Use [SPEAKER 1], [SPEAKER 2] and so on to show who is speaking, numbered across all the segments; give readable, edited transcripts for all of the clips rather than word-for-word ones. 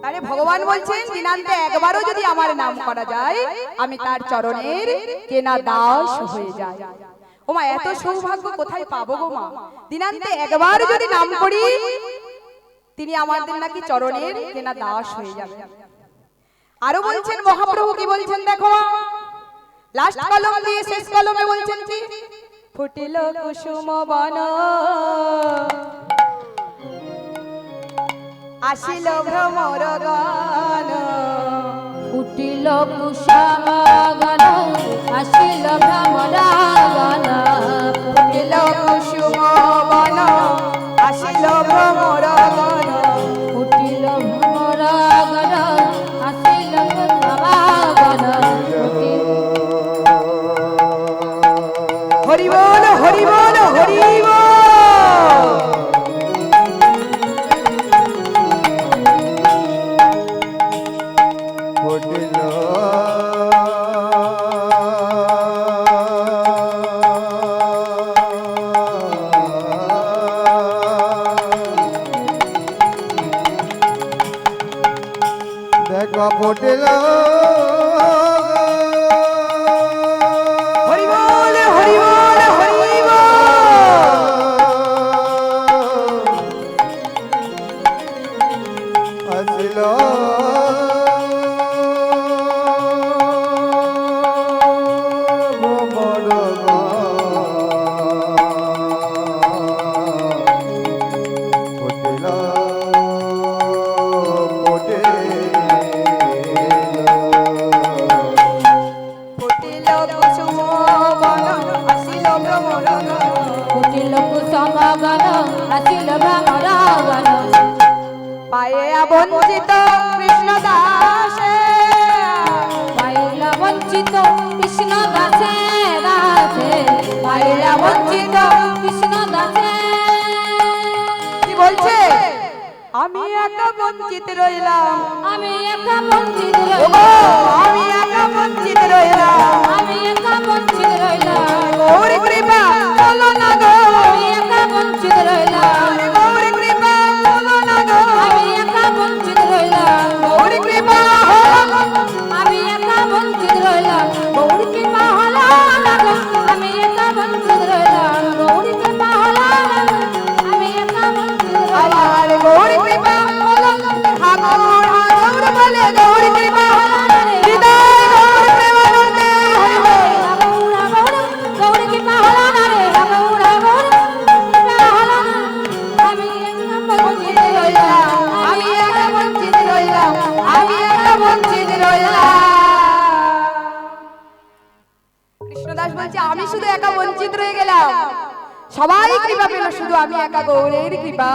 [SPEAKER 1] আরে ভগবান বলছেন দিনান্তে একবারও যদি আমার নাম করা যায় আমি তার চরণের কেনা দাস হয়ে যাই। ও মা, এত সৌভাগ্য কোথায় পাবো গো মা? দিনান্তে একবার যদি নাম করি তিনি আমাদের নাকি চরণের কেনা দাস হয়ে যাবে। আরো বলছেন মহাপ্রভু, কি বলছেন দেখো, লাস্ট কলম দিয়ে শেষ কলমে বলছেন কি, ফুটিল কুসুম বন আসিল ভ্রমর গান,
[SPEAKER 2] ফুটিল কুসুম গান আসিল ভ্রমর গান,
[SPEAKER 1] ফুটিল কুসুম বন আসিল ভ্রমর গান,
[SPEAKER 2] ফুটিল ভ্রমর গান আসিল ভ্রমর গান।
[SPEAKER 1] হরি বল হরি বল হরি বল।
[SPEAKER 3] দেখো ফুটিল
[SPEAKER 1] হরি বল হরি বল হরি বল।
[SPEAKER 3] আসিল ভ্রমর ফুটিল
[SPEAKER 1] ফুটিল কুসুম বন আসিল ভ্রমর গান,
[SPEAKER 2] ফুটিল কুসুম গান আসিল ভ্রমর গান।
[SPEAKER 1] পায়ে বঞ্চিত কৃষ্ণ দাসে,
[SPEAKER 2] পাইলা বঞ্চিত কৃষ্ণ দাসে দাসে, পাইলা বঞ্চিত কৃষ্ণ দাসে।
[SPEAKER 1] কি বলছে, আমি একা বঞ্চিত রইলাম,
[SPEAKER 2] আমি একা বঞ্চিত
[SPEAKER 1] ওগো,
[SPEAKER 2] রইলাম,
[SPEAKER 1] আমি একা বঞ্চিত রইলাম,
[SPEAKER 2] আমি একা বঞ্চিত রইলাম,
[SPEAKER 1] গৌর কৃপা হলো না গো,
[SPEAKER 2] আমি একা বঞ্চিত রইলাম,
[SPEAKER 1] গৌর কৃপা হলো না গো,
[SPEAKER 2] আমি একা বঞ্চিত রইলাম,
[SPEAKER 1] গৌর কৃপা হলো,
[SPEAKER 2] আমি একা বঞ্চিত রইলাম, গৌর কৃপা হলো না গো, আমি একা বঞ্চিত রইলাম, গৌর কৃপা হলো না গো, আমি একা বঞ্চিত রইলাম।
[SPEAKER 1] আমার গৌর কৃপা হলো, ঠাকুর ঠাকুর বলে গৌর কৃপা হলো, হৃদয় গৌর প্রেমানন্দে হরি বল।
[SPEAKER 2] গৌর কৃপা হলো না রে, গৌর গৌর কৃপা হলো না, আমি একা বঞ্চিত রইলাম,
[SPEAKER 1] আমি একা বঞ্চিত রইলাম, আমি একা বঞ্চিত রইলাম। কৃষ্ণদাস বলছে আমি শুধু একা বঞ্চিত রয়ে গেলাম, সবাই কৃপা পেল, শুধু আমি একা গৌরের কৃপা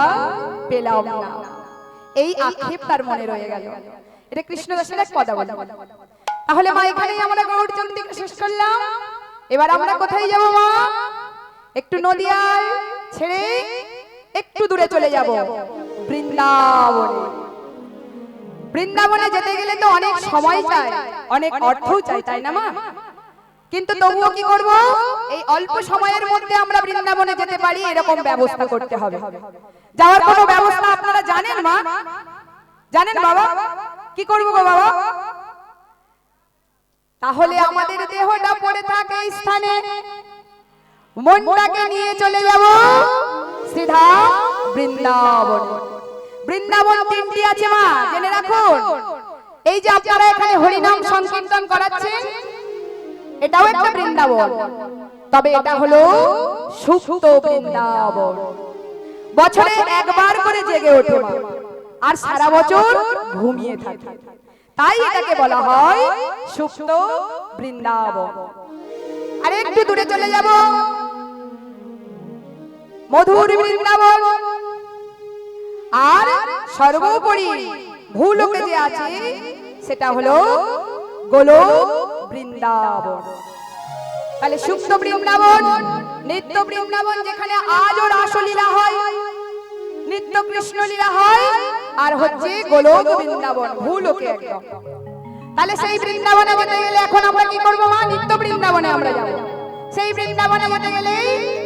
[SPEAKER 1] পেলাম না। এই আক্ষেপ তার মনে রয়ে গেল। এটা কৃষ্ণদাসের এক পদাবলী। তাহলে মা এখানেই আমরা গৌর চন্দ্রিকা শেষ করলাম। এবার আমরা কোথায় যাব মা? একটু নদিয়ায় ছেড়ে একটু দূরে চলে যাব, বৃন্দাবনে। বৃন্দাবনে যেতে গেলে তো অনেক সময় চাই, অনেক অর্থও চাই, তাই না মা? কিন্তু তবুও কি করব, এই অল্প সময়ের মধ্যে আমরা বৃন্দাবনে যেতে পারি এরকম ব্যবস্থা করতে হবে। যাওয়ার কোনো ব্যবস্থা আপনারা জানেন মা? জানেন বাবা? কি করব গো বাবা? তাহলে আমাদের দেহটা পড়ে থাকে এই স্থানে, মনটাকে নিয়ে চলে যাব সিধা বৃন্দাবন। বৃন্দাবন তিনটি আছে মা, জেনে রাখুন। এই যে আপনারা এখানে হরিনাম সংকীর্তন করাচ্ছেন, এটাও একটা বৃন্দাবন, তবে এটা হলো সুপ্ত বৃন্দাবন। বছরে একবার করে জেগে ওঠে মা, আর সারা বছর ঘুমিয়ে থাকে, তাই এটাকে বলা হয় সুপ্ত বৃন্দাবন। আর একটু দূরে চলে যাব, মধুর বৃন্দাবন। আর সর্বোপরি ভূলোকে যে আছে সেটা হলো গোলক বৃন্দাবন। তাহলে সুপ্ত বৃন্দাবন, নিত্য বৃন্দাবন যেখানে আজও রাসলীলা হয়, নিত্য কৃষ্ণ লীলা হয়, আর হচ্ছে গোলক বৃন্দাবন ভূলোকে একদম। তাহলে সেই বৃন্দাবনে যেতে গেলে এখন আমরা কি করবো মা? নিত্য বৃন্দাবনে আমরা যাব। সেই বৃন্দাবনে যেতে গেলে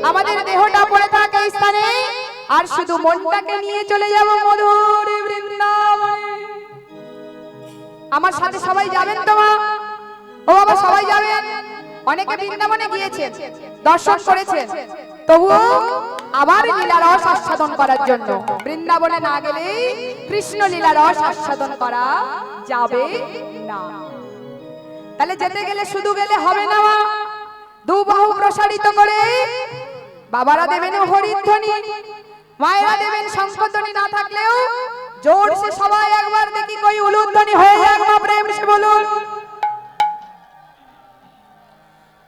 [SPEAKER 1] আমাদের দেহটা পড়ে থাকে এই স্থানে, আর শুধু মনটাকে নিয়ে চলে যাব মধুর বৃন্দাবনে। আমার সাথে সবাই যাবেন তো মা? ও বাবা সবাই যাবেন। অনেকে বৃন্দাবনে গিয়েছেন, দর্শন করেছেন, তবুও আবার লীলা রস আস্বাদন করার জন্য বৃন্দাবনে না গেলেই কৃষ্ণ লীলা রস আস্বাদন করা যাবে না। তাহলে যেতে গেলে শুধু গেলে হবে না মা, দু বাহু প্রসারিত করে বাবারা দেবেন হরিধ্বনি, মায়েরা দেবেন শঙ্খধ্বনি, না থাকলেও জোরসে সবাই একবার দেখি কই উলুধ্বনি হয়ে যাক মা, প্রেম সে বলুন।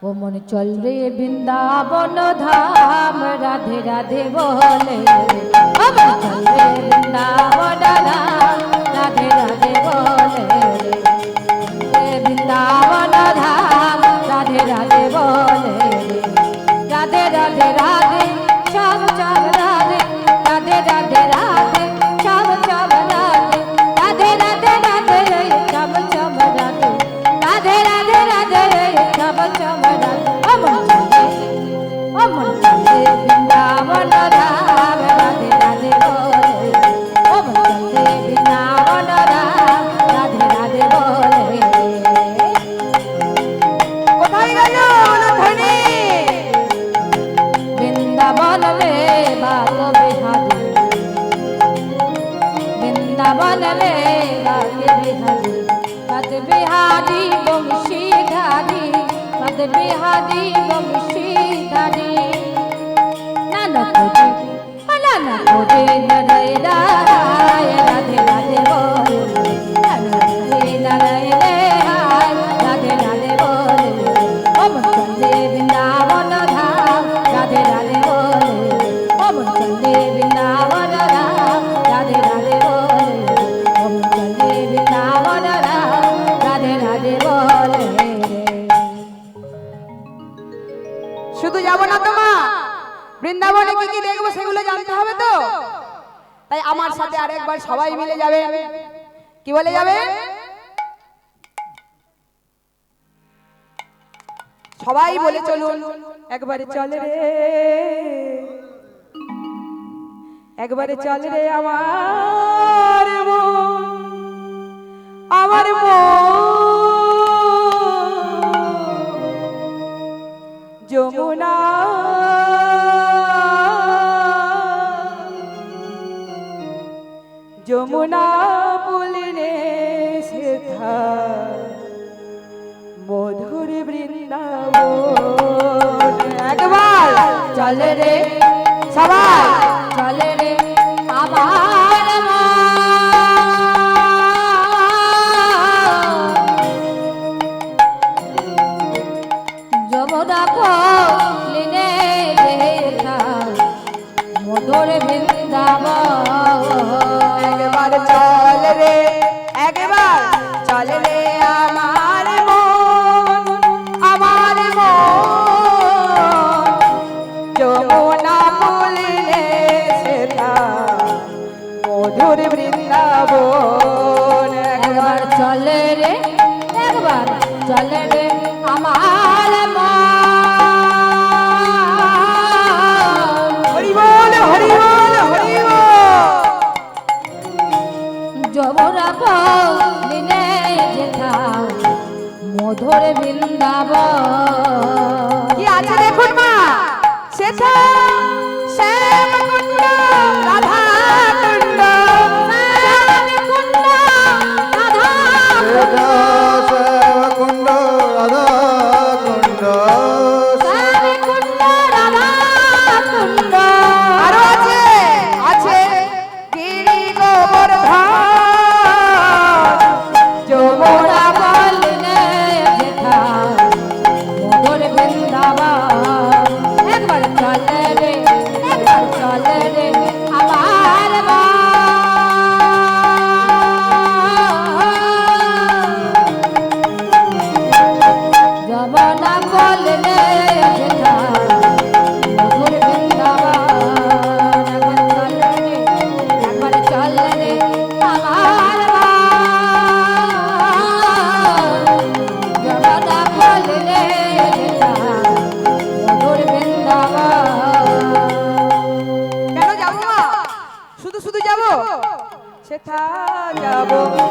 [SPEAKER 2] ও মন চল রে বৃন্দাবন ধাম, রাধে রাধে বলে। ও মন চল রে বৃন্দাবন ধাম, রাধে রাধে বলে। রে বৃন্দাবন ধাম, রাধে রাধে বলে। রাধে রাধে রাধে শ্যাম শ্যাম রাধে, রাধে রাধে রাধে শ্যাম শ্যাম রাধে, রাধে রাধে রাধে শ্যাম শ্যাম রাধে, রাধে রাধে রাধে শ্যাম শ্যাম রাধে। অমন চলে বৃন্দাবন ধাম, রাধে রাধে বলে। অমন চলে বৃন্দাবন ধাম, রাধে রাধে বলে।
[SPEAKER 1] কোথায় গেল উলুধ্বনি?
[SPEAKER 2] বৃন্দাবন রে বাগ বিহারি, বৃন্দাবন রে বাগ বিহারি, বাগ বিহারি বংশীধারী, বাগ বিহারি বংশীধারী। নানা কোটি নানা কোটি নরয় রায়, রাধে রাধে বলে। নানা কোটি নরয় রায়, রাধে রাধে বলে। অমন চলে বৃন্দাবন ধাম, রাধে রাধে বলে। অমন চলে বৃন্দাবন ধাম, রাধে রাধে বলে। অমন চলে বৃন্দাবন ধাম, রাধে রাধে বলে।
[SPEAKER 1] শুধু যাবো না তো মা, বৃন্দাবনে কি কি দেখবো সেগুলো জানতে হবে তো। তাই আমার সাথে আরেকবার সবাই মিলে যাবে। কি বলে যাবে? সবাই বলে চলুন, একবারে চলে রে, একবারে চলে রে আমার মন, আমার যমুনা যমুনা পুলিনে সেথা মধুর বৃন্দাবন। একবার চলে রে সবাই,
[SPEAKER 2] চলে রে আমার যমুনা পুলিনে সেথা মধুর বৃন্দাবন।
[SPEAKER 1] একবার চল রে, একবার চল রে আমার মন, আমার মন যমুনা পুলিনে সেথা মধুর বৃন্দাবন।
[SPEAKER 2] একবার চলে রে, একবার চলে রে আমার মন।
[SPEAKER 1] হরি বল হরি বল হরি বল।
[SPEAKER 2] যমুনা পুলিনে যেথা মধুর বৃন্দাবন।
[SPEAKER 1] কি আছে দেখুন মা, সেথা শ্যাম কুণ্ড রাধা কুণ্ড, শ্যাম কুণ্ড রাধা কুণ্ড,
[SPEAKER 3] কুণ্ড রাধা কুণ্ড,
[SPEAKER 2] শ্যাম কুণ্ড রাধা কুণ্ড।
[SPEAKER 1] আরো আছে, আছে গিরি গোবর্ধন যমুনা
[SPEAKER 2] পুলিনে যেথা মধুর বৃন্দাবন। একবার চলে রে, একবার চলে রে আমার মন।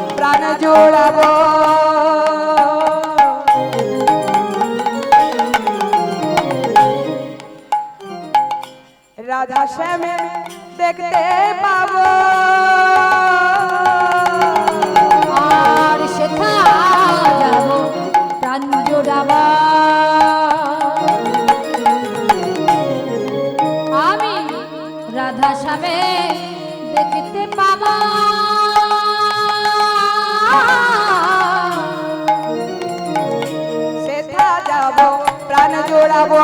[SPEAKER 1] প্রাণ জোড়াবো রাধা শ্যামে দেখতে পাবো
[SPEAKER 2] আর সেথা যাব প্রাণ জোড়াবা আমি রাধা শ্যামে দেখতে পাবো
[SPEAKER 1] সেথা যাব প্রাণ জোড়াবো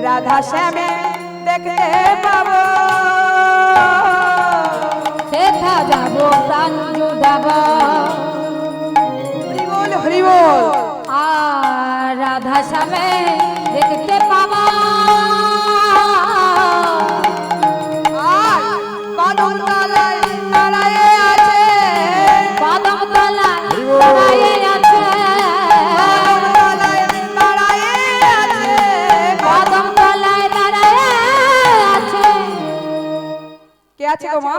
[SPEAKER 1] রাধা শ্যামে দেখতে পাবো
[SPEAKER 2] সেথা যাব প্রাণ জোড়াবা
[SPEAKER 1] হরি বল হরি বল
[SPEAKER 2] আর রাধা শ্যামে দেখতে পাবো
[SPEAKER 1] আর কদম তলায় দাঁড়ায়ে আছে
[SPEAKER 2] কদম তলায় দাঁড়ায়ে আছে
[SPEAKER 1] কদম তলায় দাঁড়ায়ে আছে
[SPEAKER 2] কদম তলায় দাঁড়ায়ে আছে
[SPEAKER 1] কে আছে গো মা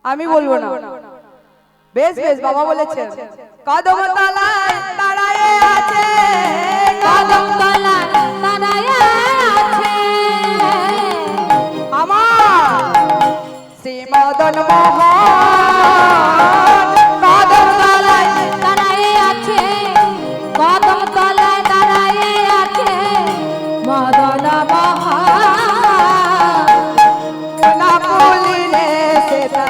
[SPEAKER 1] আমি বলবো না বেশ বেশ বাবা বলেছে কদম তলায় দাঁড়ায়ে আছে
[SPEAKER 2] কদম তলায় দাঁড়ায়ে আছে
[SPEAKER 1] আমার শ্রী মদন মোহন কদম তলায়
[SPEAKER 2] দাঁড়ায়ে আছে কদম তলায় দাঁড়ায়ে আছে মদন মোহন
[SPEAKER 1] না বলিলে সেটা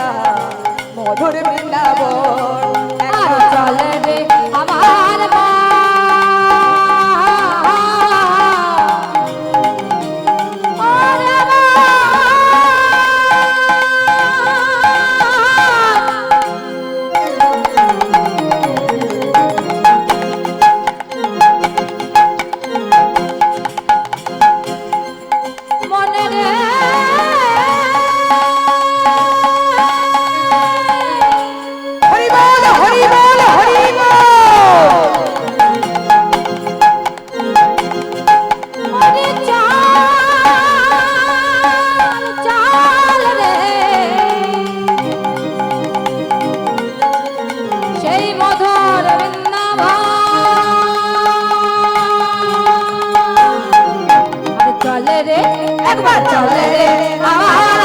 [SPEAKER 1] মধুর বৃন্দাবন
[SPEAKER 2] আর চলে রে আমার মন ওরে মন মনে রে
[SPEAKER 1] হরি বল হরি বল হরি বল
[SPEAKER 2] মনে চাল চাল রে সেই মধুর বৃন্দাবন আর চলে রে একবার চলে রে আমার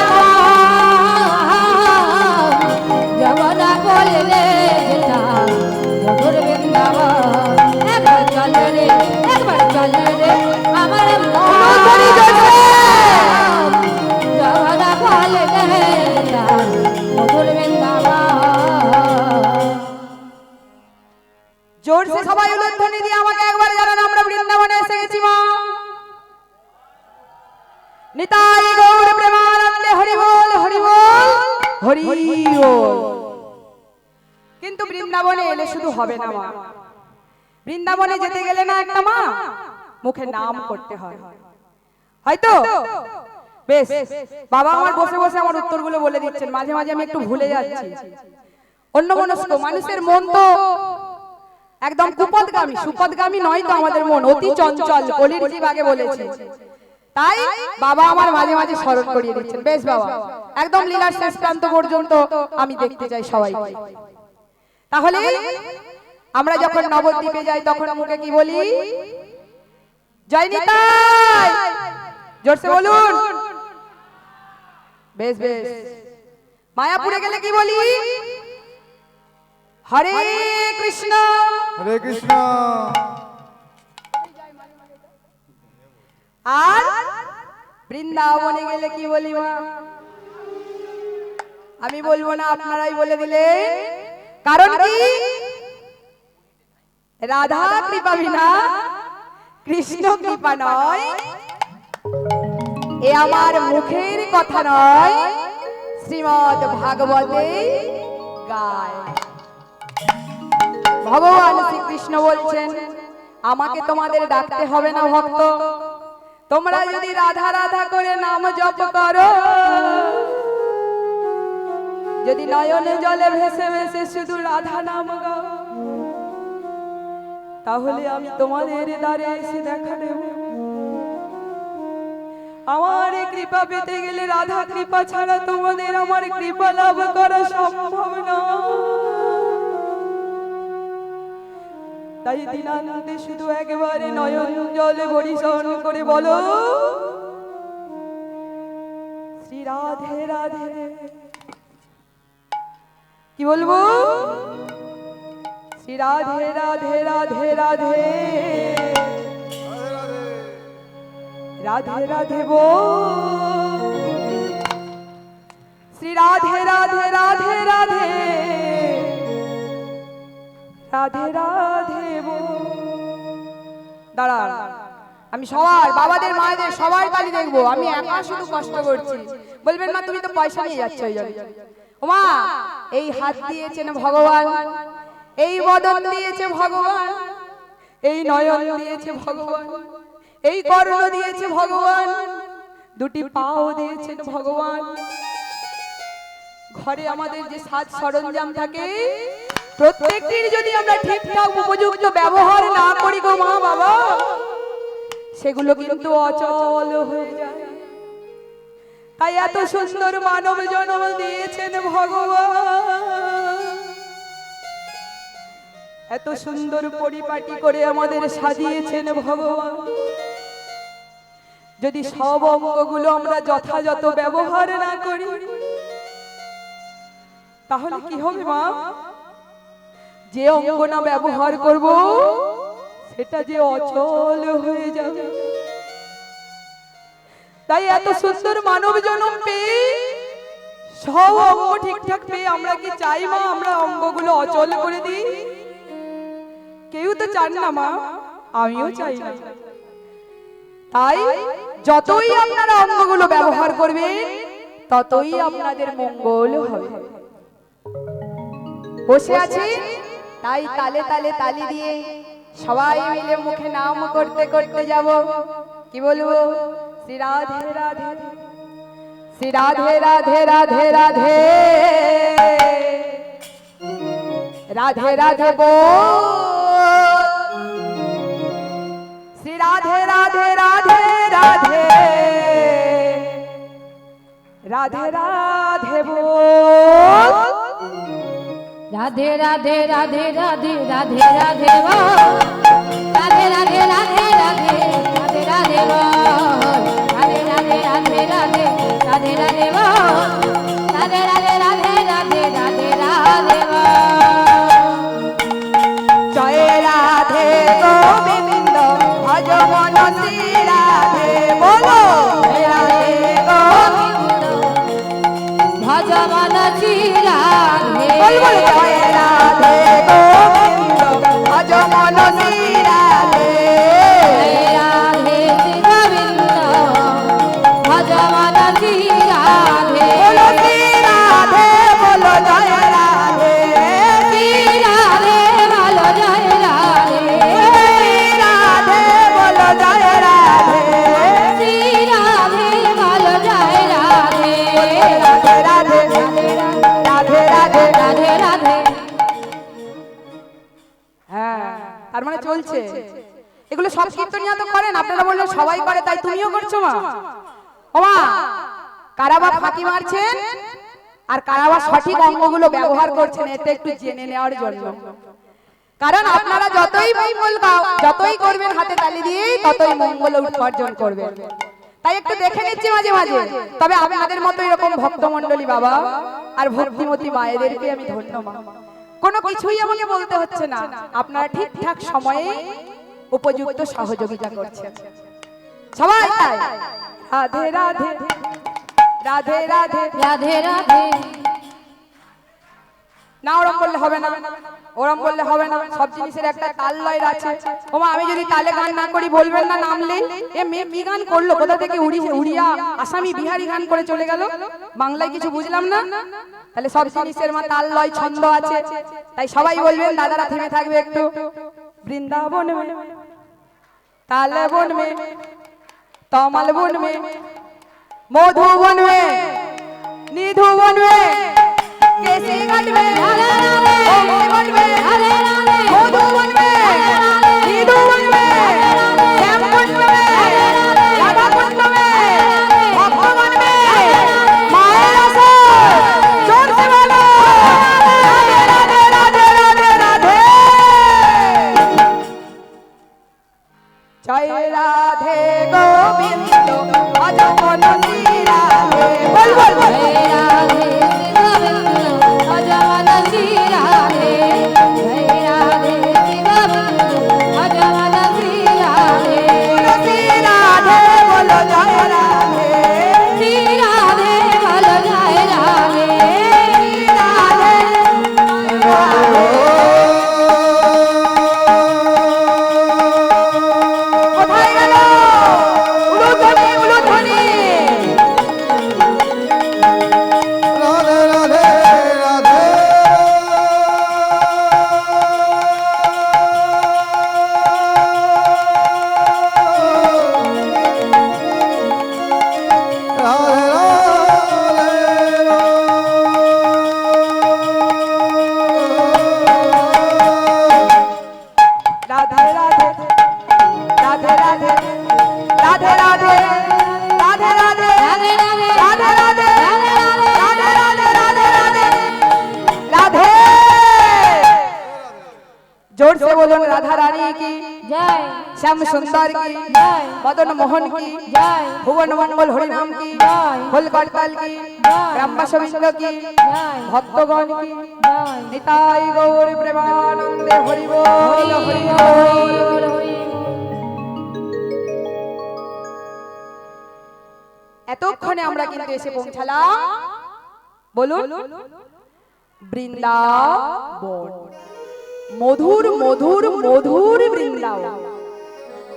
[SPEAKER 2] জগদা বললে যেটা মধুর বৃন্দাবন একবার চলে রে একবার চলে রে আমার
[SPEAKER 1] ধরি যাচ্ছে।
[SPEAKER 2] জগদা বললে যেটা মধুর বৃন্দাবন
[SPEAKER 1] জোরসে সবাই উলুধ্বনি দিয়ে আমাকে একবার জানান আমরা বৃন্দাবনে এসে গেছি মা নিতাই গৌর প্রেমানন্দে হরি বল হরি বল হরি বল কিন্তু বৃন্দাবনে এলে শুধু হবে না মা বৃন্দাবনে যেতে গেলে না একটা মা মুখে নাম করতে হয় হয়তো বেশ বাবা আমার বসে বসে আমার উত্তরগুলো বলে দিচ্ছেন মাঝে মাঝে আমি একটু ভুলে যাচ্ছি অন্যমনস্ক মানুষের মন তো একদম কুপদগামী সুপদগামী নয় তো আমাদের মন অতি চঞ্চল কলির জীব আগে বলেছে তাই বাবা আমার মাঝে মাঝে স্মরণ করিয়ে দিচ্ছেন বেশ বাবা একদম লীলার শেষ প্রান্ত পর্যন্ত আমি দেখতে চাই সবাই তাহলে আমরা যখন নবদ্বীপে যাই তখন মুখে কি বলি জয় নিতাই জোরসে বলুন বেশ বেশ মায়াপুরে গেলে কি বলি হরে কৃষ্ণ
[SPEAKER 3] হরে কৃষ্ণ
[SPEAKER 1] আর বৃন্দাবনে গেলে কি বলি মা আমি বলবো না আপনারাই বলে দিলেন কারণ কি রাধা কৃপা বিনা কৃষ্ণ কৃপা নয় এ আমার মুখের কথা নয় শ্রীমদ ভাগবতে গায় ভগবান শ্রীকৃষ্ণ বলছেন আমাকে তোমাদের ডাকতে হবে না ভক্ত তোমরা যদি রাধা রাধা করে নাম জপ করো যদি নয়নে জলে ভেসে ভেসে শুধু রাধা নাম গাও তাহলে আমি তোমাদের দ্বারে এসে দেখা দেব আমার এই কৃপা পেতে গেলে রাধা কৃপা ছাড়া তোমাদের আমার কৃপা লাভ করা সম্ভব না। তাই দিনান্তে শুধু একবারে নয়ন জলে বরিশন করে বলো শ্রী রাধে রাধে। কি বলবো? শ্রী রাধে রাধে রাধে রাধে রাধে রাধে বল। শ্রী রাধে রাধে রাধে রাধে রাধে রাধে বল। দাঁড়া, আমি সবার বাবাদের মায়েদের সবার কালি দেখবো, আমি একা শুধু কষ্ট করছি। বলবেন মা তুমি তো পয়সা নিয়ে যাচ্ছ। ওমা, এই হাত দিয়েছেন ভগবান, এই বদন দিয়েছে ভগবান, এই নয়ন দিয়েছে ভগবান, এই কর্ণ দিয়েছে ভগবান, দুটি পাও দিয়েছেন ভগবান। ঘরে আমাদের যে সাজ সরঞ্জাম থাকে প্রত্যেকটির যদি আমরা ঠিকঠাক উপযুক্ত ব্যবহার না করি গো মা বাবা, সেগুলো কিন্তু অচল হয়ে যায়। তাই এত সুন্দর মানব জন্ম দিয়েছেন ভগবান, এত সুন্দর পরিপাটি করে আমাদের সাজিয়েছেন ভগবান। যদি সব অঙ্গগুলো আমরা যথাযথ ব্যবহার না করি তাহলে কি হবে মা? যে অঙ্গ না ব্যবহার করব সেটা যে অচল হয়ে যাবে। তাই এত সুন্দর মানব জন্ম পেয়ে সব অঙ্গ ঠিকঠাক পেয়ে আমরা কি চাই মা আমরা অঙ্গগুলো অচল করে দিই? কেউ তো চান না মা, আমিও চাই না। তাই যতই আপনারা অঙ্গগুলো ব্যবহার করবেন ততই আপনাদের মঙ্গল হবে। বসে আছি তাই তালে তালে তালি দিয়ে সবাই মিলে মুখে নাম করতে করতে যাব। কি বলবো? শ্রী রাধে রাধে শ্রী রাধে রাধে রাধে রাধে রাধে রাধে বল। শ্রী রাধে রাধে রাধে রাধে রাধে রাধে বল।
[SPEAKER 2] রাধে রাধে রাধে রাধে রাধে রাধে বল। রাধে রাধে রাধে রাধে রাধে রাধে বল। রাধে রাধে রাধে রাধে রাধে রাধে বল। রাধে রাধে রাধে রাধে রাধে রাধে বল।
[SPEAKER 1] জয় রাধে গোবিন্দ ভজ মন শ্রী রাধে বলো। জয় রাধে গোবিন্দ
[SPEAKER 2] ভজ মন শ্রী রাধে
[SPEAKER 1] বল বল। জয় রাধে গোবিন্দ ভজ মন শ্রী রাধে।
[SPEAKER 2] জয় রাধে শ্রী গোবিন্দ ভজ মন শ্রী রাধে।
[SPEAKER 1] বলো শ্রী রাধে বলো জয় রাধে।
[SPEAKER 2] শ্রী রাধে বলো জয় রাধে।
[SPEAKER 1] শ্রী রাধে বলো জয় রাধে।
[SPEAKER 2] শ্রী রাধে বলো জয় রাধে।
[SPEAKER 1] রাধে রাধে রাধে রাধে
[SPEAKER 2] রাধে রাধে।
[SPEAKER 1] হ্যাঁ, তার মানে চলছে। এগুলো সব কীর্তনিয়া তো করেন, আপনারা বললেন সবাই করে, তাই তুমিও করছো মা। ও মা, কারাবা ফাঁকি মারছেন আর কারাবা সঠিক অঙ্গগুলো ব্যবহার করছেন, এটা একটু জেনে নেওয়ার জন্য। কারণ আপনারা যতই মঙ্গল যতই করবেন হাতে তালি দিয়ে ততই মঙ্গল উপার্জন করবেন। তাই একটু দেখে নিচ্ছি মাঝে মাঝে। তবে আপনাদের মতো এরকম ভক্তমণ্ডলী বাবা আর ভক্তিমতী মায়েদেরকে আমি ধন্য মা। কোনো কিছুই আমাকে বলতে হচ্ছে না, আপনারা ঠিকঠাক সময়ে উপযুক্ত সহযোগিতা করছেন সবাই। তাই রাধে রাধে রাধে রাধে
[SPEAKER 2] রাধে রাধে।
[SPEAKER 1] না ওরম বললে হবে না, ওরম বললে হবে না। সব জিনিসের একটা তাল লয় আছে। ওমা, আমি যদি তালে গান না করি বলবেন না নামলে এ মেয়ে কি গান করলো, কোথা থেকে উড়িয়া আসামি বিহারি গান করে চলে গেল, বাংলায় কিছু বুঝলাম না। তাহলে সব জিনিসের মা তাল লয় ছন্দ আছে। তাই সবাই বলবেন, দাদারা থেমে থাকবে একটু। বৃন্দাবন মে তাল বন মে তমাল বন মে মধুবন মে নিধুবন মে केसी घाट में वन में मधुवन में निधुवन में श्याम कुंड में राधा कुंड में রাধা রানী কি
[SPEAKER 2] জয়
[SPEAKER 1] শ্যাম সুন্দর কি
[SPEAKER 2] জয়
[SPEAKER 1] মদন মোহন কি
[SPEAKER 2] জয়
[SPEAKER 1] ভুবন মঙ্গল হরিনাম কি
[SPEAKER 2] জয়
[SPEAKER 1] হোলকরতাল কি
[SPEAKER 2] জয়
[SPEAKER 1] গ্রামবাসবৃন্দ কি
[SPEAKER 2] জয়
[SPEAKER 1] ভক্তগণ কি
[SPEAKER 2] জয়
[SPEAKER 1] নিতাই গৌর প্রেমানন্দে হরি বল হরি বল। এতক্ষণে আমরা কিন্তু এসে পৌঁছালাম বলুন বৃন্দাবন। মধুর মধুর মধুর বৃন্দাবন।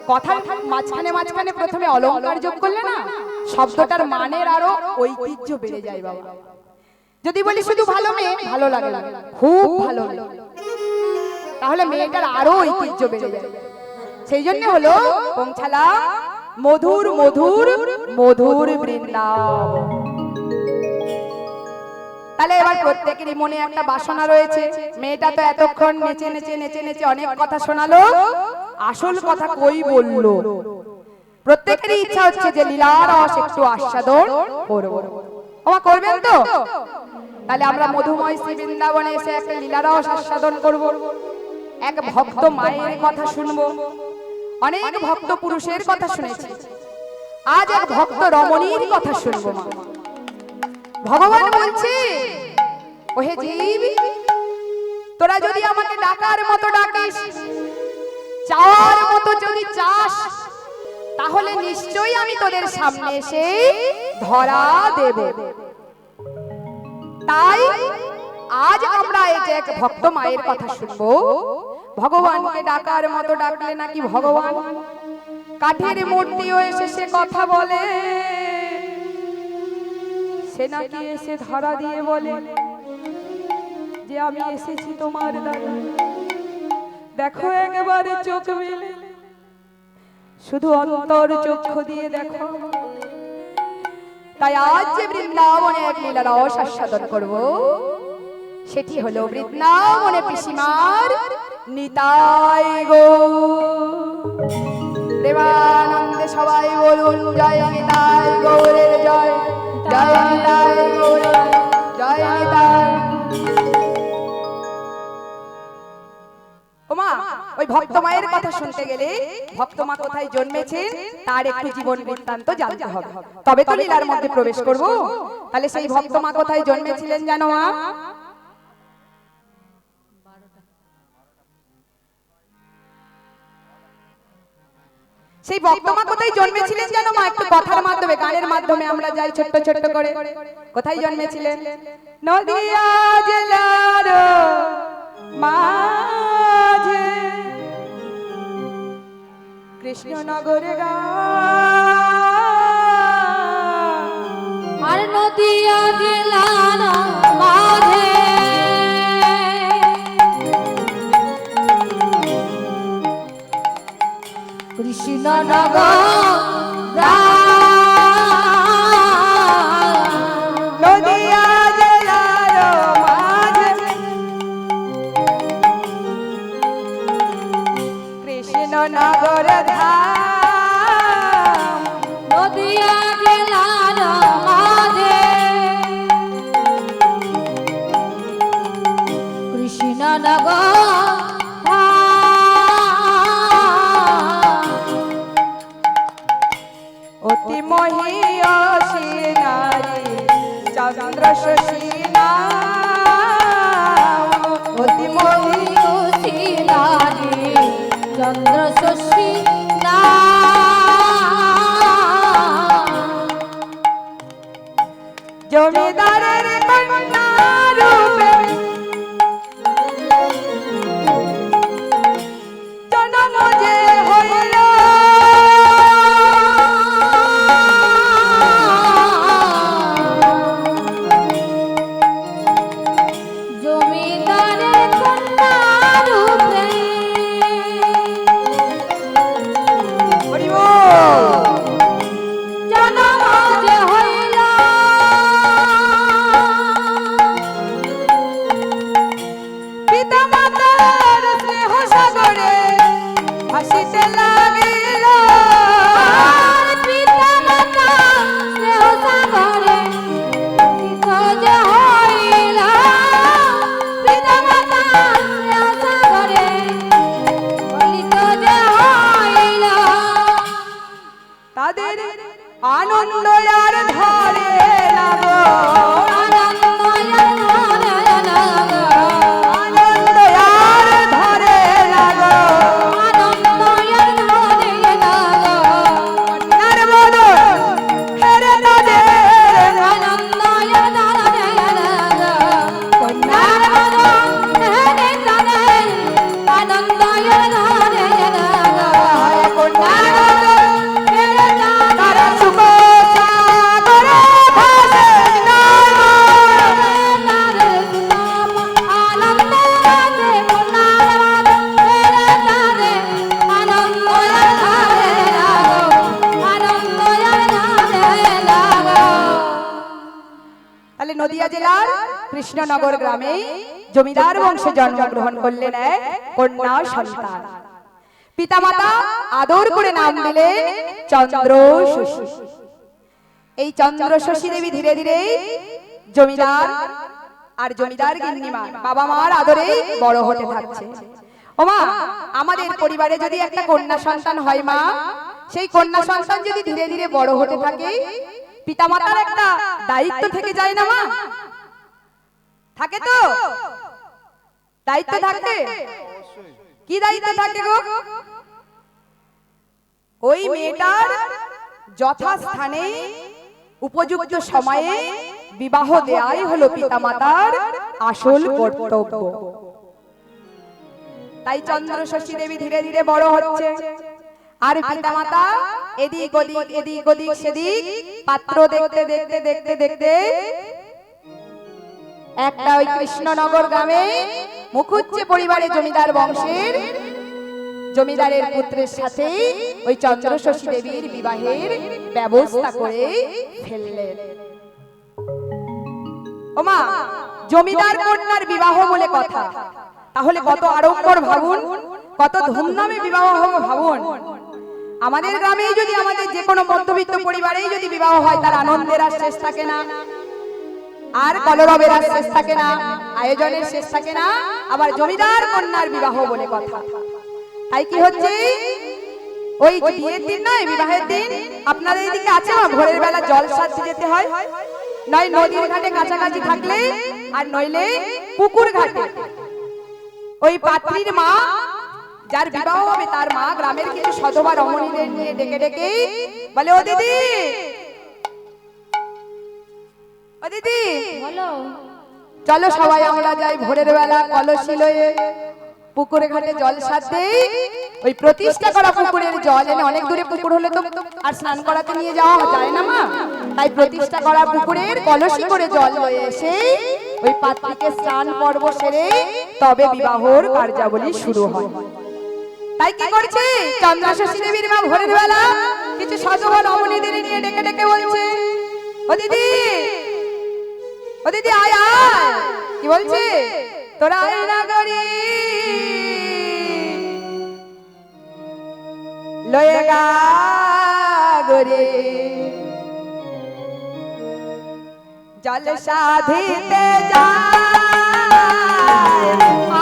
[SPEAKER 1] কথার মাঝখানে মাঝখানে প্রথমে অলংকার যোগ করলে না শব্দটার মানের আরো ঐতিহ্য বেড়ে যায় বাবা। যদি বলি শুধু ভালো মেয়ে, ভালো লাগে না, খুব ভালো মেয়ে, তাহলে মেয়েটার আরো ঐতিহ্য বেড়ে যায়। সেই জন্য হলো পৌঁছালাম মধুর মধুর মধুর বৃন্দাবন। তাহলে এবার প্রত্যেকেরই মনে একটা বাসনা রয়েছে। মেয়েটা তো এতক্ষণ নেচে নেচে নেচে নেচে অনেক কথা শোনালো, আসল কথা কই বললো? প্রত্যেকেরই ইচ্ছা হচ্ছে যে লীলার রস একটু আস্বাদন করব। ওমা করবেন তো? তাহলে আমরা মধুময় শ্রী বৃন্দাবনে এসে একটা লীলার রস আস্বাদন করব। এক ভক্ত মায়ের কথা শুনবো, অনেক ভক্ত পুরুষের কথা শুনেছি, আজ এক ভক্ত রমণীর কথা শুনবো। মা ভগবান বলছে, ওহে জীব, তোরা যদি আমাকে ডাকার মতো ডাকিস, চাওয়ার মতো যদি চাস, তাহলে নিশ্চয়ই আমি তোদের সামনে এসে ধরা দেব। তাই আজ আমরা এই যে এক ভক্ত মায়ের কথা শুনবো। ভগবানকে ডাকার মতো ডাকলে নাকি ভগবান কাঠের মূর্তিও এসে সে কথা বলে, সে নাকি এসে ধরা দিয়ে বলে যে আমি এসেছি তোমার দ্বারা, দেখো একেবারে চোখ মেলে, শুধু অন্তর চক্ষু দিয়ে দেখো। তাই আজ যে বৃন্দাবনে এক লীলা রস আস্বাদন করব, সেটি হলো বৃন্দাবনে পিসিমার নিতাই গো। প্রেমানন্দে সবাই বলুন জয় নিতাই গৌরের জয়, জয় নিতাই গৌরের জয় নিতাই। ওমা ওই ভক্ত মায়ের কথা শুনতে গেলে ভক্ত মা কোথায় জন্মেছে তার একটু জীবন বৃত্তান্ত জানতে হবে, তবে তো লীলার মধ্যে প্রবেশ করব। তাহলে সেই ভক্ত মা কোথায় জন্মেছিলেন জানো মা? সেই ভক্তমা কোথায় জন্মেছিলেন জানো মা? একটু কথার মাধ্যমে, গানের মাধ্যমে আমরা যাই ছোট্ট ছোট্ট করে। কোথায় জন্মেছিলেন? নদিয়া জেলার মাঝে কৃষ্ণনগরে গা,
[SPEAKER 2] আর নদিয়া জেলার মাঝে কৃষ্ণনগর
[SPEAKER 1] নদিয়া জেলার মাঝে কৃষ্ণনগর ধাম,
[SPEAKER 2] নদিয়া জেলার মাঝে কৃষ্ণনগর
[SPEAKER 1] অতি মহিয়সী নারী চন্দ্র শশী নাম, অতি
[SPEAKER 2] মহিয়সী নারী চন্দ্র শশী
[SPEAKER 1] জমিদারের কন্যা রূপে কৃষ্ণনগর গ্রামে জমিদার বংশে জন্মগ্রহণ করলেন এক কন্যা সন্তান। পিতামাতা আদর করে নাম দিলেন চন্দ্র শশী। এই চন্দ্র শশী দেবী ধীরে ধীরে জমিদার আর জমিদার গিন্নিমা বাবা মার আদরে বড় হতে থাকছে। ওমা, আমাদের পরিবারে যদি একটা কন্যা সন্তান হয় মা, সেই কন্যা সন্তান যদি ধীরে ধীরে বড় হতে থাকে, পিতামাতার একটা দায়িত্ব থেকে যায় না মা? থাকে তো দায়িত্ব, থাকে। কি দায়িত্ব থাকে গো? ওই মেয়েটার যথাস্থানে উপযুক্ত সময়ে বিবাহ দেয়াই হলো পিতামাতার আসল কর্তব্য। তাই চন্দ্র শশী দেবী ধীরে ধীরে বড় হচ্ছে, আর পিতামাতা এদিক ওদিক সেদিক পাত্র দেখতে দেখতে দেখতে দেখতে একটা ওই কৃষ্ণনগর গ্রামে মুখুজ্জে পরিবারে জমিদার বংশের জমিদারের পুত্রের সাথে ওই চন্দ্র শশী দেবীর বিবাহের ব্যবস্থা করে ফেললেন। ওমা, জমিদার কন্যার বিবাহ বলে কথা, তাহলে কত আড়ম্বর ভাবুন, কত ধুমধামে বিবাহ হবে ভাবুন। আমাদের গ্রামে যদি, আমাদের যে কোনো মধ্যবিত্ত পরিবারেই যদি বিবাহ হয়, তার আনন্দের আর শেষ থাকে না, আর কলরবের আর শেষ থাকে না, আয়োজনের শেষ থাকে না। আবার জমিদার কন্যার বিবাহ বলে কথা। তাই কি হচ্ছে, ওই বিয়ের দিন নয়, বিবাহের দিন আপনাদের এদিকে আছে না, ভোরের বেলা জল সাজতে যেতে হয়, নয় নদীর ঘাটে কাছাকাছি থাকলে, আর নইলে পুকুর ঘাটে। ওই পাত্রীর মা, যার বিবাহ হবে, তার মা গ্রামের কিছু সধবা রমণীদের নিয়ে ডেকে ডেকে বলে, ও দিদি, ও দিদি, চলো সবাই আমরা যাই ভোরের বেলা কলসি লয়ে পুকুরে ঘাটে জল সাজতে। ওই প্রতিষ্ঠা করা পুকুরের জল এনে, অনেক দূরে পুকুর হলে তো আর স্নান করাতে নিয়ে যাওয়া যায় না মা, তাই প্রতিষ্ঠা করা পুকুরের কলসি করে জল লয়ে এসে ওই পাত্রীকে স্নান পর্ব সেরে তবে বিবাহর কার্যাবলী শুরু হয়। তাই কি করছে চন্দ্র শশী দেবীর মা ভোরের বেলা কিছু সধবা রমণীদের নিয়ে ডেকে ডেকে বলছে, ও দিদি, ও দিদি, আয় আয়। কি বলছে, তোরা আয় না গরি লয়ে গা গরে জল সাধিতে যায়,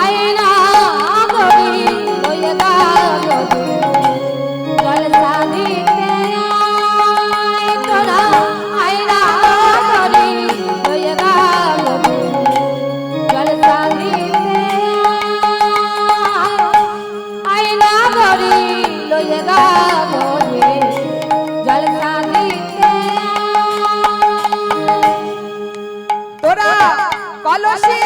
[SPEAKER 2] আয় না গরি লয়ে গা গরি জল সাধিতে আয়, তোরা আয় না গরি লয়ে গা গরি জল সাধিতে আয় না গরি লয়ে গা গরি জল সাধিতে।
[SPEAKER 1] তোরা কলসি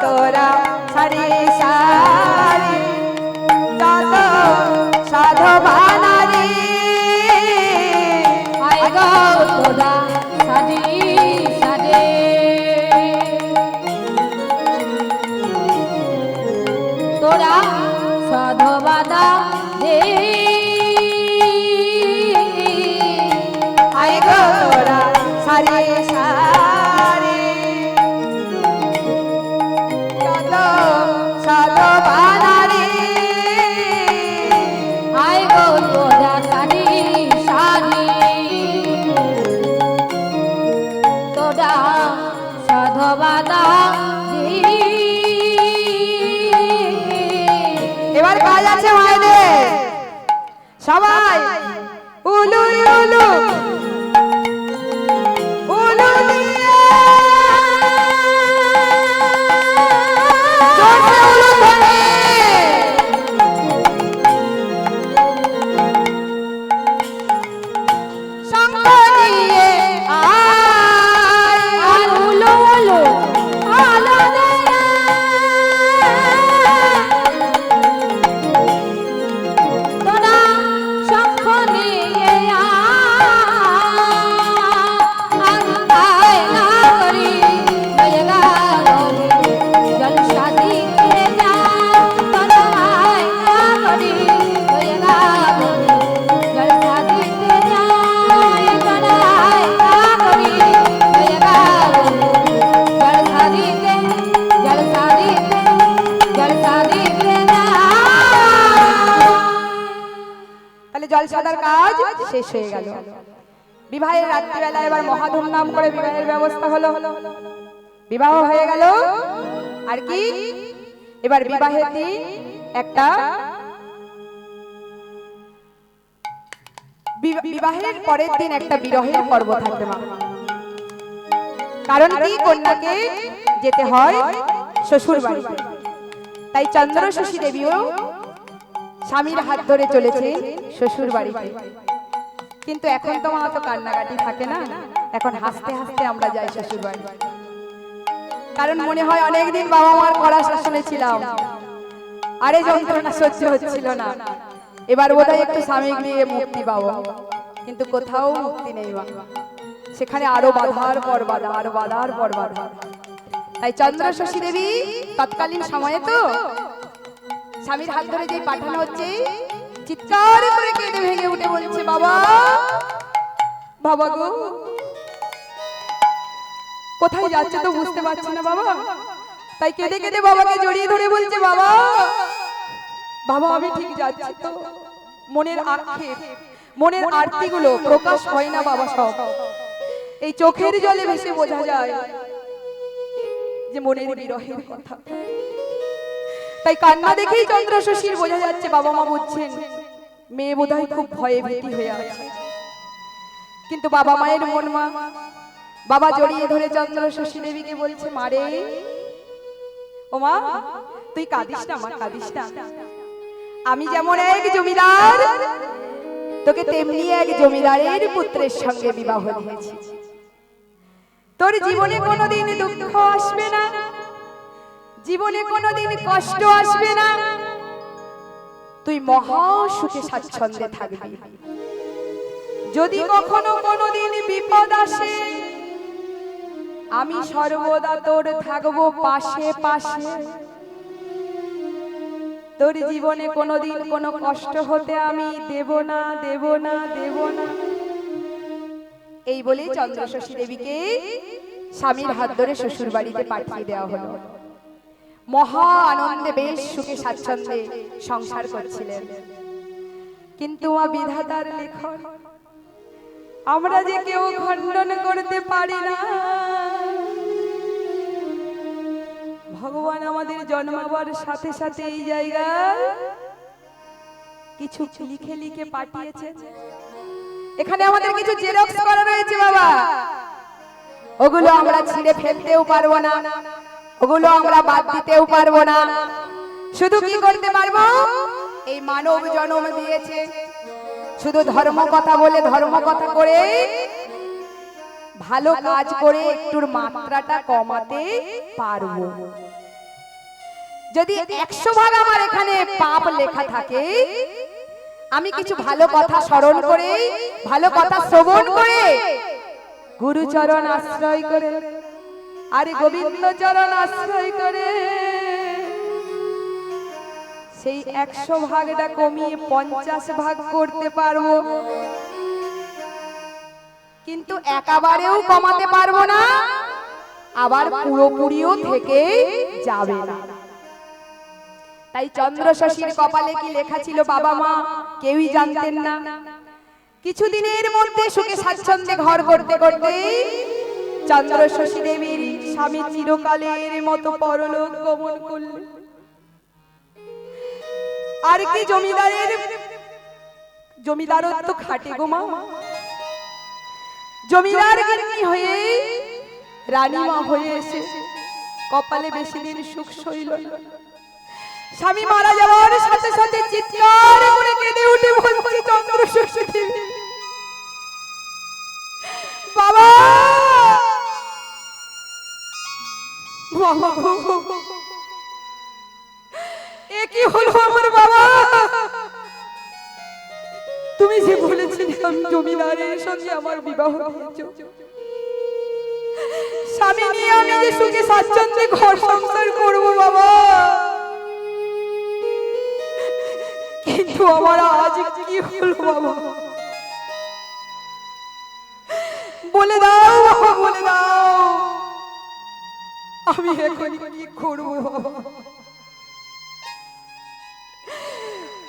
[SPEAKER 1] তোরা সারি সারি যত সাধবা নারী,
[SPEAKER 2] আয় গো তোরা সারি সারে, তোরা সাধবাদা রে,
[SPEAKER 1] আয় গো তোরা সারি সারি যত সাধবা নারী,
[SPEAKER 2] আয় গো তোরা সারি সারি বাদা
[SPEAKER 1] এবার কাজ আছে মায়েদের, সবাই উলু উলু উলু দিয়ে জোরসে উলু ধ্বনি। শঙ্খ নিয়ে আয়
[SPEAKER 2] উলো উলো আলো রে তোরা শঙ্খ নিয়ে আয় না করি বলগা জলসা দিতে যা তোরা আয় না করি বলগা জলসা দিতে যা তোরা আয় না করি বলগা জলসা দিতে না।
[SPEAKER 1] তাহলে জলসাদার কাজ শেষ হয়ে গেল। বিবাহের রাত্রিবেলা এবার মহা ধুমধাম করে বিবাহের ব্যবস্থা হলো, বিবাহ হয়ে গেল। আর কি এবার বিবাহের দিন একটা বিবাহের পরের দিন একটা বিরহের পর্ব থাকবে মা। কারণ কি কন্যাকে যেতে হয় শ্বশুর বাড়িতে, তাই চন্দ্রশশী দেবীও স্বামীর হাত ধরে চলেছে শ্বশুর বাড়িতে। কিন্তু এখন তো মা তো কান্নাকাটি থাকে না, এখন হাসতে হাসতে আমরা যাই শ্বশুর বাড়ি। কারণ মনে হয় অনেকদিন বাবা মার কড়া শাসনে ছিলাম, আরে যন্ত্রণা সহ্য হচ্ছিল না, এবার বোধহয় একটু স্বামী গিয়ে মুক্তি পাবো। কিন্তু কোথাও মুক্তি নেই মা, সেখানে আরো বাধার পর বাধা, আরো বাধার পর বাধা। তাই চন্দ্রশশী দেবী তৎকালীন সময়ে তো স্বামীর হাত ধরে যে পাঠানো হচ্ছে, চিৎকার করে কেঁদে ভেঙে উঠে বলছে, বাবা বাবা গো, কোথায় যাচ্ছে তো বুঝতে পারছি না বাবা। তাই কেঁদে কেঁদে বাবাকে জড়িয়ে ধরে বলছে, বাবা বাবা আমি ঠিক যাচ্ছি তো, মনের আক্ষেপ মনের আরতিগুলো প্রকাশ হয় না বাবা, সব এই চোখের জলে ভেসে বোঝা যায় যে মনের বিরহের কথা। তাই কান্না দেখেই চন্দ্রশশীর বোঝা যাচ্ছে বাবা মা বুঝছেন মেয়ে বোধহয় খুব ভয়ে ভীতি হয়ে আছে। কিন্তু বাবা মায়ের মন মা, বাবা জড়িয়ে ধরে চন্দ্রশশী দেবীকে বলছে, মারে ও মা তুই কাঁদিস না মা, কাঁদিস না। আমি যেমন এক জমিদার, তোকে তেমনি এক জমিদারের পুত্রের সঙ্গে বিবাহ দিয়েছি। তোর জীবনে কোনোদিন দুঃখ আসবে না, জীবনে কোনোদিন কষ্ট আসবে না, তুই মহা সুখে স্বাচ্ছন্দ্যে থাকবি। যদি কখনো কোনোদিন বিপদ আসে, আমি সর্বদা তোর থাকবো পাশে পাশে। তোর জীবনে কোনোদিন কোনো কষ্ট হতে আমি দেব না, দেব না, দেব না। এই বলেই চন্দ্রশশী দেবীকে স্বামীর হাত ধরে শ্বশুর বাড়িতে পাঠিয়ে দেওয়া হলো। মহা আনন্দে বেশ সুখে স্বাচ্ছন্দ্যে সংসার করছিলেন। কিন্তু মা বিধাতার লেখন আমরা যে কেউ খণ্ডন করতে পারি না। ভগবান আমাদের জন্মাবার সাথে সাথে এই জায়গায় কিছু লিখে লিখে পাঠিয়েছে। এখানে আমাদের কিছু জেরক্স করা রয়েছে বাবা, ওগুলো আমরা ছিঁড়ে ফেলতেও পারবো না, ওগুলো আমরা বাদ দিতেও পারবো না। শুধু কি করতে পারবো, এই মানব জন্ম দিয়েছে, শুধু ধর্ম কথা বলে ধর্ম কথা করে ভালো কাজ করে একটুর মাত্রাটা কমাতে পারবো। যদি 100 ভাগ আমার এখানে পাপ লেখা থাকে, আমি কিছু ভালো কথা স্মরণ করে, ভালো কথা শ্রবণ করে, গুরুচরণ আশ্রয় করে, আরে গোবিন্দ চরণ আশ্রয় করে সেই 100 ভাগটা কমিয়ে 50 ভাগ করতে পারবো। কিন্তু একেবারেও কমাতে পারবো না, আবার পুরোপুরিও থেকে যাবে না। তাই চন্দ্রশশীর কপালে কি লেখা ছিল বাবা মা কেউই জানতেন না। কিছুদিনের মধ্যে সুখে স্বাচ্ছন্দ্যে ঘর করতে করতে চন্দ্র শশী দেবীর স্বামী চিরকালের মতো পরলোক গমন করলেন। আর কি জমিদারত্ব খাটে গো মা। জমিদার গিন্নি হয়ে রানীমা হয়ে এসে কপালে বেশি দিন সুখ সইল না। স্বামী মারা যাওয়ার সাথে সাথে চিৎকার করে কেঁদে উঠে বলছে চন্দ্র শশী দেবী, বাবা বাবা এ কি হলো আমার বাবা। তুমি যে বলেছিলাম জমিদারের সঙ্গে আমার বিবাহ দিয়েছ, স্বামী নিয়ে আমি যে সুখে স্বাচ্ছন্দ্যে ঘর সংসার করবো বাবা, কিন্তু আমার আজ কি হলো বাবা, বলে দাও বাবা, বলে দাও আমি এখন কি করবো বাবা।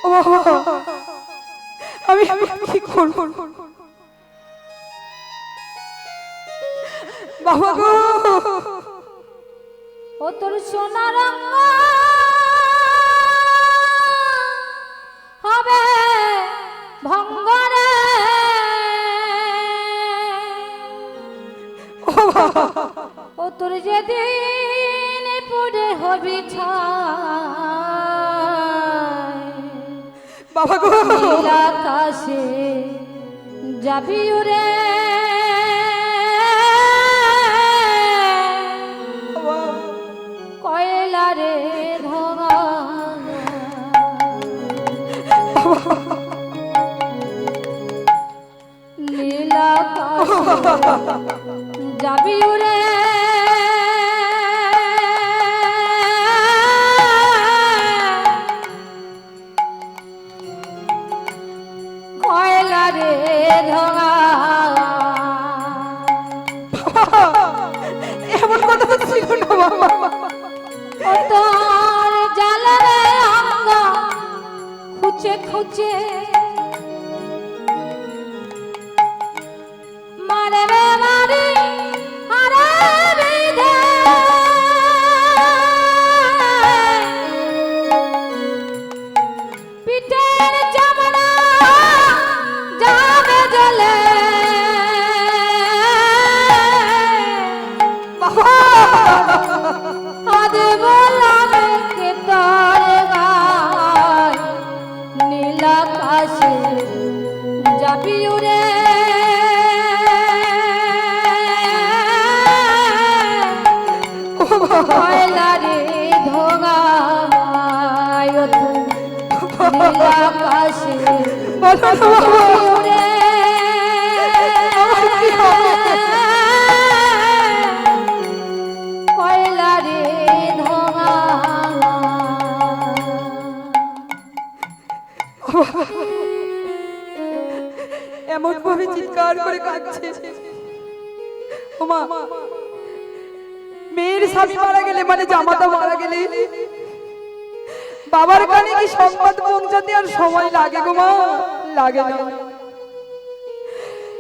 [SPEAKER 1] ও বাবা আমি কি করবো বাবা গো।
[SPEAKER 2] ও তোর সোনার রঙ হবে ভঙ্গরে, ও তোর যেদিন পুরে হবি ছাই,
[SPEAKER 1] বাবা গো
[SPEAKER 2] নীল আকাশে যাবি উড়ে, কয়লা রে ধোঁয়া নীল আকাশে যাবি উড়ে, কয়লা রে ধোঁয়া।
[SPEAKER 1] এমন কথা তো ছিল না বাবা।
[SPEAKER 2] ও তোর জালে রে অঙ্গ খুঁচে খুঁচে মারে রে মারি আরে বিধে, পিঠের চামড়া যাবে জ্বলে, আদে বললাম কে তোর গায় নীল আকাশে যাবি উড়ে, কয়লা রে ধোঁয়ায় নীল আকাশে উড়ে, কয়লা রে ধোঁয়া।
[SPEAKER 1] এমন ভাবে চিৎকার করে কাঁদছে। ওমা মেয়ের স্বামী মারা গেলে মানে জামাতা মারা গেলে বাবার কানে কি সংবাদ পৌঁছাতে আর সময় লাগে গো মা? লাগে না।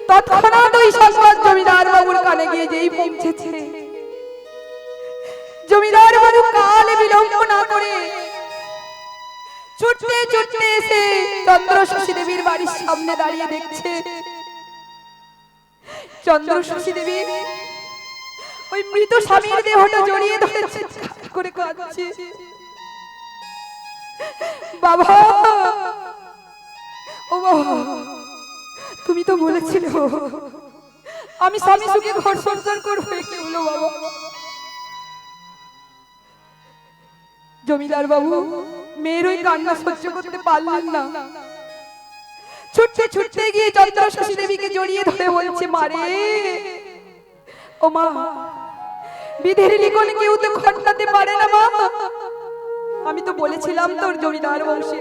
[SPEAKER 1] তৎক্ষণাৎ ওই সংবাদ জমিদার বাবুর কানে গিয়ে যেই পৌঁছেছে, জমিদার বাবু কাল বিলম্ব না করে ছুটতে ছুটতে এসে চন্দ্র শশী দেবীর বাড়ির সামনে দাঁড়িয়ে দেখছে চন্দ্র শশী দেবী ওই মৃত স্বামীর দেহটা জড়িয়ে ধরেছে, করে কাঁদছে। বাবা, ও বাবা, তুমি তো বলেছিলে আমি স্বামী সুখে ঘর সংসার করবো, কি হলো বাবা? জমিদার বাবু মেয়ের ওই কান্না সহ্য করতে পারলেন না, ছুটতে ছুটতে গিয়ে চন্দ্র শশী দেবীকে জড়িয়ে ধরে বলছে, মারে ও মা, বিধের লিখন কেউ তো খণ্ডাতে পারে না মা। আমি তো বলেছিলাম তোর জমিদার বংশে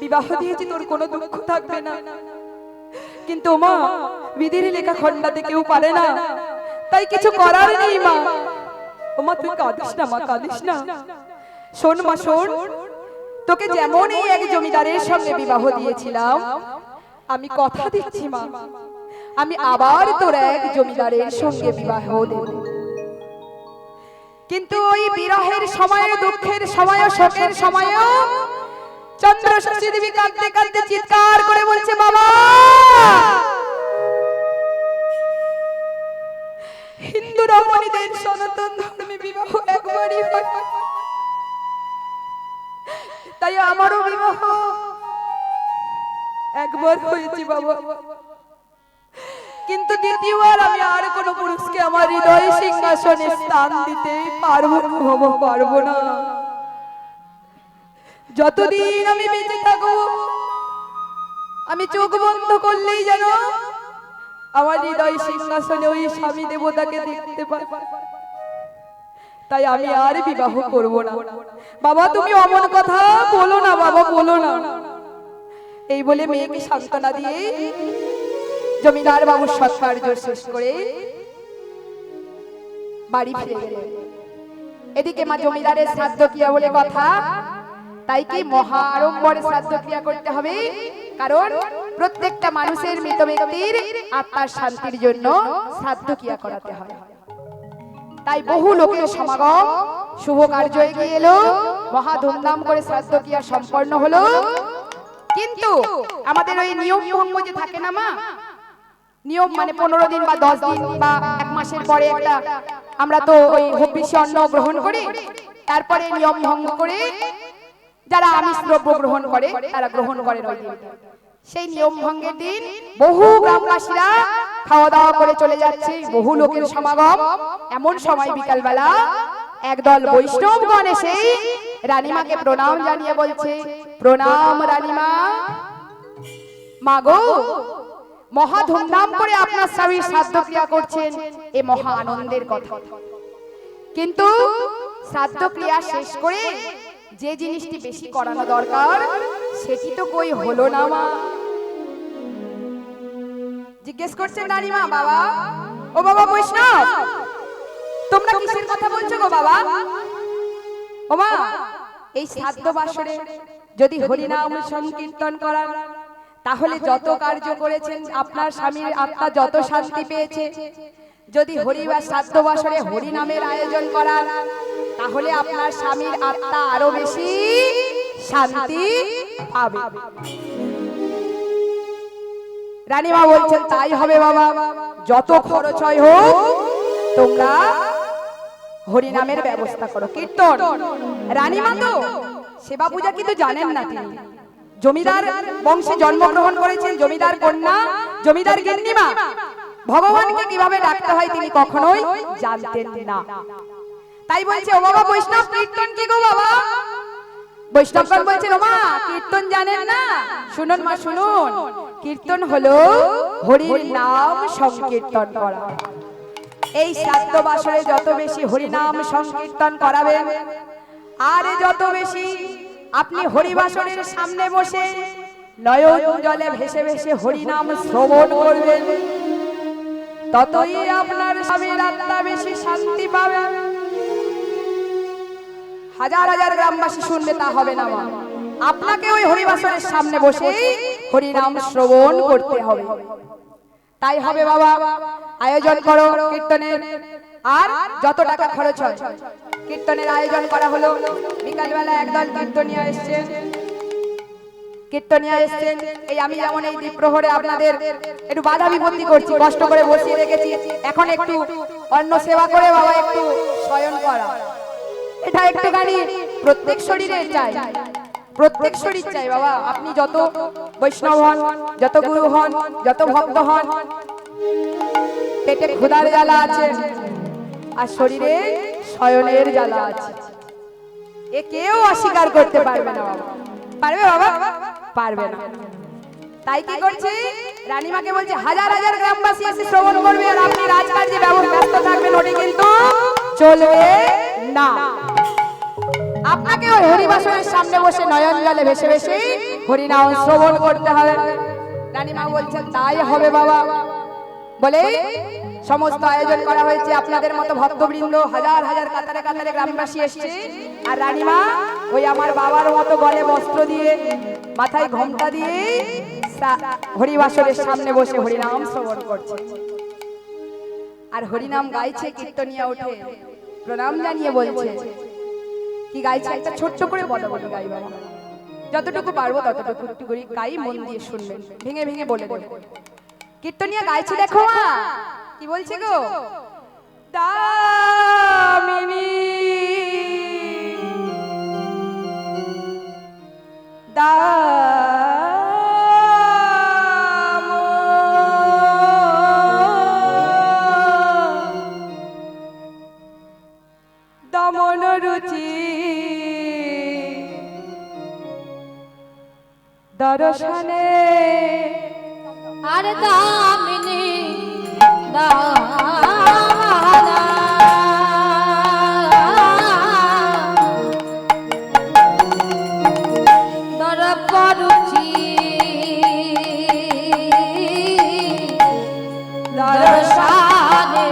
[SPEAKER 1] বিবাহ দিয়েছি, তোর কোনো দুঃখ থাকবে না, কিন্তু মা বিধের লেখা খণ্ডাতে কেউ পারে না, তাই কিছু করার নেই মা। ও মা তুই কাঁদিস না মা, কাঁদিস না। শোন মা শোন, তোকে যেমন এই এক জমিদারের সঙ্গে বিবাহ দিয়েছিলাম, আমি কথা দিচ্ছি মা, আমি আবার তোর এক জমিদারের সঙ্গে বিবাহ দেব। কিন্তু ওই বিরহের সময়, দুঃখের সময়, শোকের সময় চন্দ্রশাসী দেবী কাঁদতে কাঁদতে চিৎকার করে বলছে, বাবা হিন্দু রমণীদের সনাতন ধর্মে বিবাহ একবারই হয়, তাই আমারও বিবাহ একবার হয়েছে বাবা। কিন্তু দ্বিতীয়বার আমি আর কোনো পুরুষকে আমার হৃদয় সিংহাসনে স্থান দিতে পারবো না। যতদিন আমি বেঁচে থাকবো আমি চোখ বন্ধ করলেই যেন আমার হৃদয় সিংহাসনে ওই স্বামী দেবতাকে দেখতে পাই, তাই আমি আর বিবাহ করব না। বাবা তুমি অমন কথা বলো না, বাবা বলো না। এই বলে মেয়েকে সান্ত্বনা দিয়ে জমিদার বাবুর সৎকার্য শেষ করে বাড়ি ফিরে গেলেন। এদিকে মা জমিদারের শ্রাদ্ধ ক্রিয়া বলে কথা, তাই কি মহা আড়ম্বরে শ্রাদ্ধ ক্রিয়া করতে হবে, কারণ প্রত্যেকটা মানুষের মৃত ব্যক্তির আত্মার শান্তির জন্য শ্রাদ্ধ ক্রিয়া করাতে হয়। তাই বহু লোকের সমাগম, শুভ কার্য এগিয়ে এলো, মহা ধুমধাম করে শ্রাদ্ধ ক্রিয়া সম্পন্ন হলো। কিন্তু আমাদের ওই নিয়ম ভঙ্গ যে থাকে না মা, নিয়ম মানে 15 দিন বা 10 দিন বা 1 মাসের পরে একটা আমরা তো ওই হবিষ্য অন্ন গ্রহণ করি, তারপরে নিয়ম ভঙ্গ করে যারা আমিষ দ্রব্য গ্রহণ করে তারা গ্রহণ করেন ওই দিন। সেই নিয়ম ভঙ্গের দিন বহু গ্রামবাসীরা খাওয়া দাওয়া করে চলে যাচ্ছে, বহু লোকের সমাগম। এমন সময় বিকালবেলা একদল বৈষ্ণবগণ এসে রানীমাকে প্রণাম জানিয়ে বলছে, প্রণাম রানীমা, মাগো মহা ধুমধাম করে আপনার স্বামীর শ্রাদ্ধ ক্রিয়া করছেন, এ মহা আনন্দের কথা। কিন্তু শ্রাদ্ধ ক্রিয়া শেষ করে যে জিনিসটি বেশি করানো দরকার সেটি তো কই হলো না মা। জিজ্ঞেস করছেন রানীমা, বাবা ও বাবা বৈষ্ণব তোমরা কিসের কথা বলছো গো বাবা? ও মা এই শ্রাদ্ধ বাসরে যদি হরিনাম সংকীর্তন করান তাহলে যত কার্য করেছেন আপনার স্বামীর আত্মা যত শান্তি পেয়েছে, যদি হরিবার শ্রাদ্ধ বাসরে হরিনামের আয়োজন করান তাহলে আপনার স্বামীর আত্মা আরো বেশি শান্তি পাবে। রানীমা বলছেন তাই হবে বাবা, যত খরচ হয় হোক তোমরা হরিনামের ব্যবস্থা করো, কীর্তন। রানীমা তো সেবা পূজা কিন্তু জানেন না, তিনি জমিদার বংশে জন্মগ্রহণ করেছেন, জমিদার কন্যা, জমিদার গিন্নিমা, ভগবানকে কিভাবে ডাকতে হয় তিনি কখনোই জানতেন না। তাই বলছে, ও বাবা বৈষ্ণব কীর্তন কি গো বাবা? বৈষ্ণবগণ বলছেন, ও মা কীর্তন জানেন না? শুনুন মা শুনুন, কীর্তন হলো হরির নাম সংকীর্তন করা। এই শ্রাদ্ধ বাসরে যত বেশি হরিনাম সংকীর্তন করাবেন আর যত বেশি আপনি হরিবাসরের সামনে বসে নয়ন জলে ভেসে ভেসে হরিনাম শ্রবণ করবেন, ততই আপনার স্বামীর আত্মা বেশি শান্তি পাবে। হাজার হাজার গ্রামবাসী শুনবে তা হবে না মা, আপনাকে ওই হরিবাসরের সামনে বসে হরিনাম শ্রবণ করতে হবে। তাই হবে বাবা, আয়োজন করো কীর্তনের, আর যত টাকা খরচ হয় কীর্তনের আয়োজন করা হলো। বিকালবেলা একদল কীর্তনিয়া এসছেন, কীর্তনিয়া এসছেন। এই আমি যেমন এই দ্বীপ্রহরে আপনাদের একটু বাধা বিপত্তি করছি, কষ্ট করে বসিয়ে রেখেছি, এখন একটু অন্ন সেবা করে বাবা একটু শয়ন করা, এটা একটুখানি প্রত্যেক শরীরে চাই, প্রত্যেক শরীর চাই বাবা। আপনি যত বৈষ্ণব হন, যত গুরু হন, যত ভক্ত হন, পেটে ক্ষুধার জ্বালা আছে আর শরীরে শয়নের জ্বালা আছে, এ কেউ অস্বীকার করতে পারবে না বাবা। পারবে বাবা? পারবে না। তাই কি করছে, রানীমাকে বলছে হাজার হাজার গ্রামবাসী এসে শ্রবণ করবে আর আপনি রাজকার্যে ব্যস্ত থাকবেন, ওটি কিন্তু চলবে না। আপনাকে ওই হরিবাসরের সামনে বসে নয়ন জলে ভেসে ভেসে হরিনাম শ্রবণ করতে হবে। রানীমা বলছেন তাই হবে বাবা। বলে সমস্ত আয়োজন করা হয়েছে, আপনাদের মতো ভক্তবৃন্দ হাজার হাজার কাতারে কাতারে গ্রামবাসী এসেছে। আর রানীমা ওই আমার বাবার মতো গলে বস্ত্র দিয়ে মাথায় ঘোমটা দিয়ে হরিবাসরের সামনে বসে হরিনাম শ্রবণ করছে আর হরিনাম গাইছে। কীর্তনিয়া উঠে প্রণাম জানিয়ে বলছে, কি গাইছে একটা ছোট্ট করে বলো বলো গাই বাবা, যতটুকু পারবো ততটুকু একটু করে গাই, মন দিয়ে শুনবেন, ভেঙে ভেঙে বলে দেবো। কীর্তনিয়া গাইছে দেখো মা, কি বলছে গো, দামিনী দমন রুচি দর্শনে
[SPEAKER 2] আর দামিনী দামানা দরপরুচি দর্শনে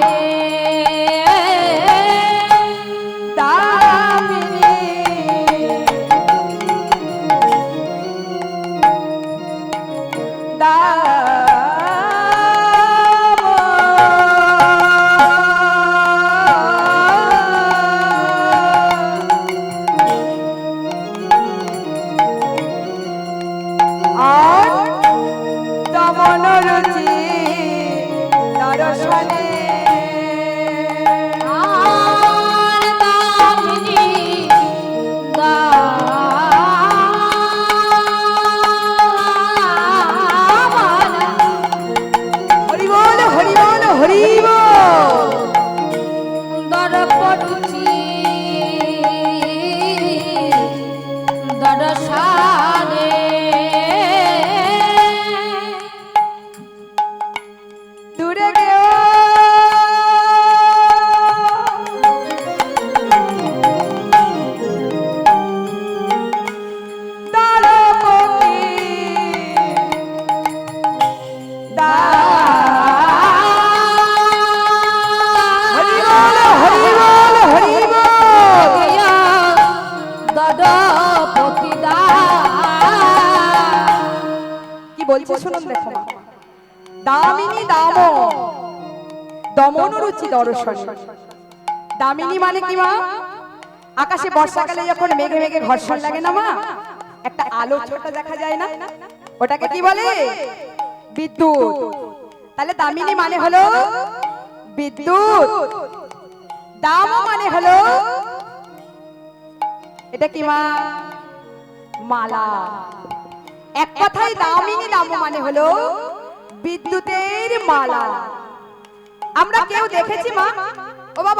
[SPEAKER 1] দামিনী বলছে শুনুন দেখো, দামিনী দাম দমন রুচি দর্শন। দামিনী মানে কি মা, আকাশে বর্ষাকালে যখন মেঘে মেঘে ঘর্ষণ লাগে না মা, একটা আলো ছোট দেখা যায় না, ওটাকে কি বলে, বিদ্যুৎ। তাহলে দামিনী মানে হলো বিদ্যুৎ, দাম মানে হলো এটা কি মা, মালা। এক কথায় দামিনী দাম মানে হলো বিদ্যুতের মালা। আমরা কেউ দেখেছি মা, ও বাবা